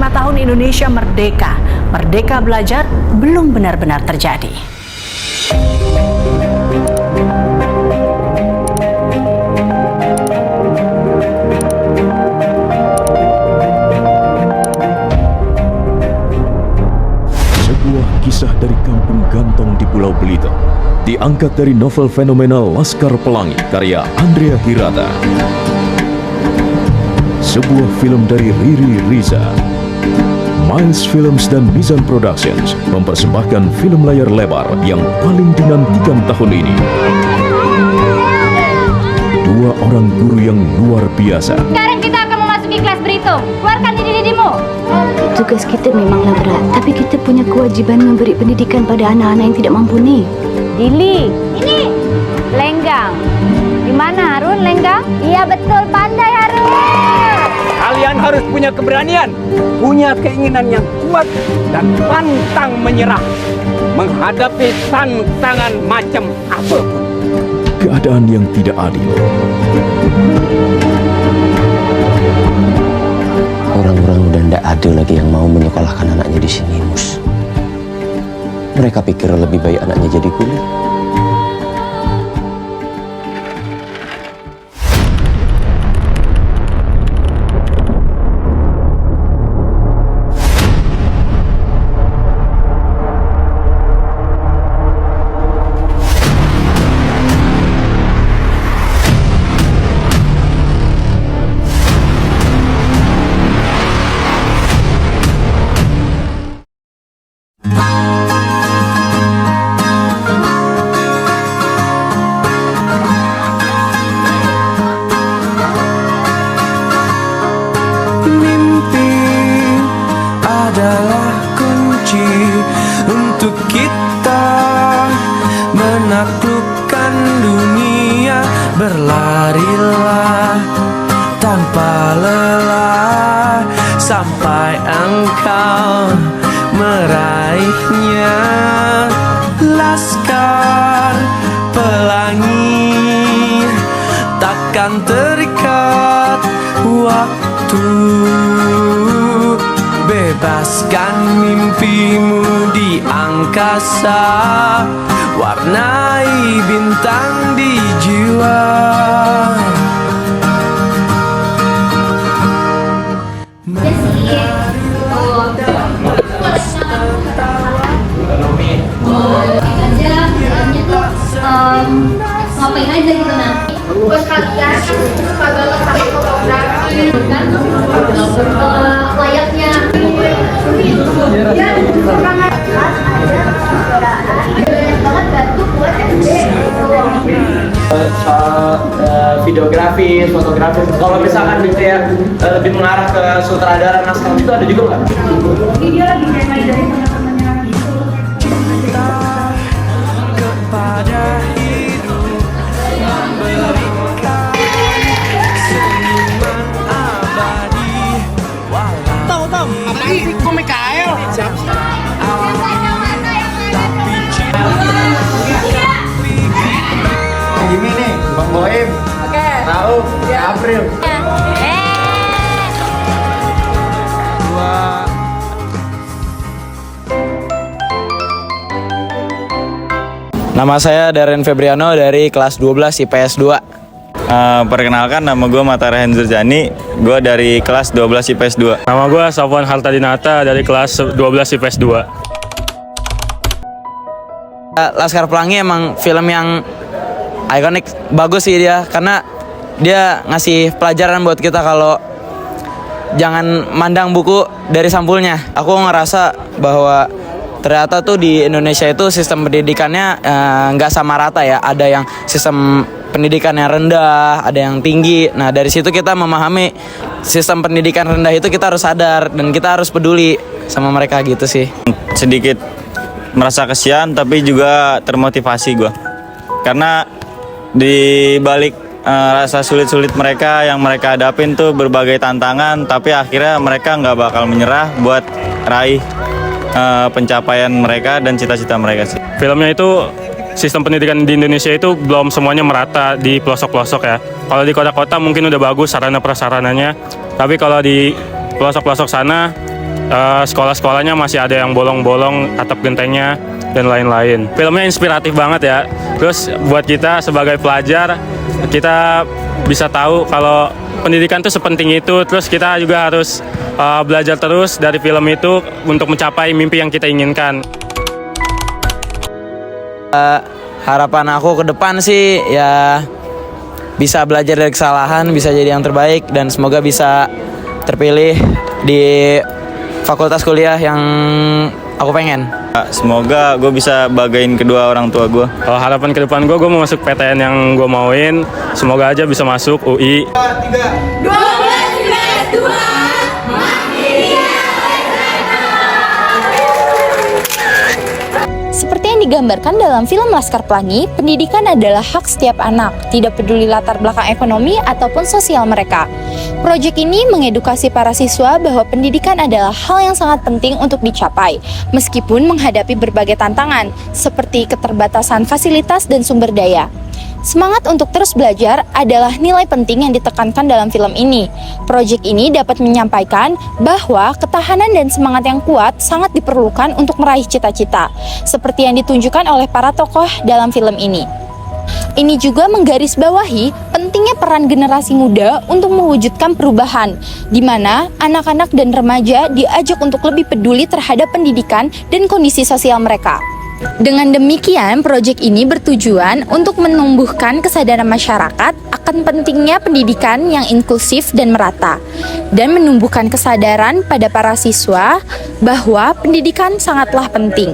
Tahun Indonesia merdeka. Merdeka belajar belum benar-benar terjadi. Sebuah kisah dari kampung Gantong di Pulau Belitung, diangkat dari novel fenomenal Laskar Pelangi karya Andrea Hirata. Sebuah film dari Riri Riza. Miles Films dan Mizan Productions mempersembahkan film layar lebar yang paling dinantikan tahun ini. Dua orang guru yang luar biasa. Sekarang kita akan memasuki kelas berhitung. Keluarkan diri-dirimu. Tugas kita memanglah berat, tapi kita punya kewajiban memberi pendidikan pada anak-anak yang tidak mampu nih. Dili. Ini. Lenggang. Di mana Harun, Lenggang? Iya betul, pandai Harun. Kalian harus punya keberanian, punya keinginan yang kuat dan pantang menyerah menghadapi tantangan macam apapun. Keadaan yang tidak adil. Orang-orang udah tidak ada lagi yang mau menyekolahkan anaknya di sini, Mus. Mereka pikir lebih baik anaknya jadi kuli. adalah kunci untuk kita menaklukkan dunia. Berlarilah tanpa lelah sampai engkau meraihnya. Laskar Pelangi takkan terikat waktu. Bebaskan mimpimu di angkasa, warnai bintang di jiwa. Ngapain aja gitu nanti? Buat kalian suka banget sama fotografi kan? Layaknya banget bantu buat SD videografi, fotografi. Kalau misalkan gitu ya lebih mengarah ke sutradara naskah itu ada juga nggak? ini dia lagi kayak main dari teman-temannya gitu. Kepada hidup memberikan senyuman abadi. Tahu apa sih komik KL? Ini nih, Bang Boim. Oke. Tahu? Ya. April. Nama saya Darren Febriano dari kelas 12 IPS 2. Perkenalkan, nama gue Matara Henzurjani, gue dari kelas 12 IPS 2. Nama gue Safwan Hartadinata dari kelas 12 IPS 2. Laskar Pelangi emang film yang ikonik, bagus sih dia, karena dia ngasih pelajaran buat kita kalau jangan mandang buku dari sampulnya. Aku ngerasa bahwa ternyata tuh di Indonesia itu sistem pendidikannya nggak sama rata ya. Ada yang sistem pendidikan yang rendah, ada yang tinggi. Nah dari situ kita memahami sistem pendidikan rendah itu kita harus sadar dan kita harus peduli sama mereka gitu sih. Sedikit merasa kesian tapi juga termotivasi gue. Karena di balik rasa sulit-sulit mereka yang mereka hadapin tuh berbagai tantangan, tapi akhirnya mereka nggak bakal menyerah buat raih pencapaian mereka dan cita-cita mereka sih. Filmnya itu sistem pendidikan di Indonesia itu belum semuanya merata di pelosok-pelosok ya. Kalau di kota-kota mungkin udah bagus sarana prasarananya, tapi kalau di pelosok-pelosok sana sekolah-sekolahnya masih ada yang bolong-bolong atap gentengnya dan lain-lain. Filmnya inspiratif banget ya. Terus buat kita sebagai pelajar, kita bisa tahu kalau pendidikan itu sepenting itu. Terus kita juga harus belajar terus dari film itu untuk mencapai mimpi yang kita inginkan. Harapan aku ke depan sih ya bisa belajar dari kesalahan, bisa jadi yang terbaik, dan semoga bisa terpilih di fakultas kuliah yang aku pengen. Semoga gue bisa bagain kedua orang tua gue. Kalau harapan ke depan gue mau masuk PTN yang gue mauin. Semoga aja bisa masuk UI. 12 2 Seperti yang digambarkan dalam film Laskar Pelangi, pendidikan adalah hak setiap anak, tidak peduli latar belakang ekonomi ataupun sosial mereka. Proyek ini mengedukasi para siswa bahwa pendidikan adalah hal yang sangat penting untuk dicapai, meskipun menghadapi berbagai tantangan, seperti keterbatasan fasilitas dan sumber daya. Semangat untuk terus belajar adalah nilai penting yang ditekankan dalam film ini. Proyek ini dapat menyampaikan bahwa ketahanan dan semangat yang kuat sangat diperlukan untuk meraih cita-cita, seperti yang ditunjukkan oleh para tokoh dalam film ini. Ini juga menggarisbawahi pentingnya peran generasi muda untuk mewujudkan perubahan, di mana anak-anak dan remaja diajak untuk lebih peduli terhadap pendidikan dan kondisi sosial mereka. Dengan demikian, proyek ini bertujuan untuk menumbuhkan kesadaran masyarakat akan pentingnya pendidikan yang inklusif dan merata, dan menumbuhkan kesadaran pada para siswa bahwa pendidikan sangatlah penting.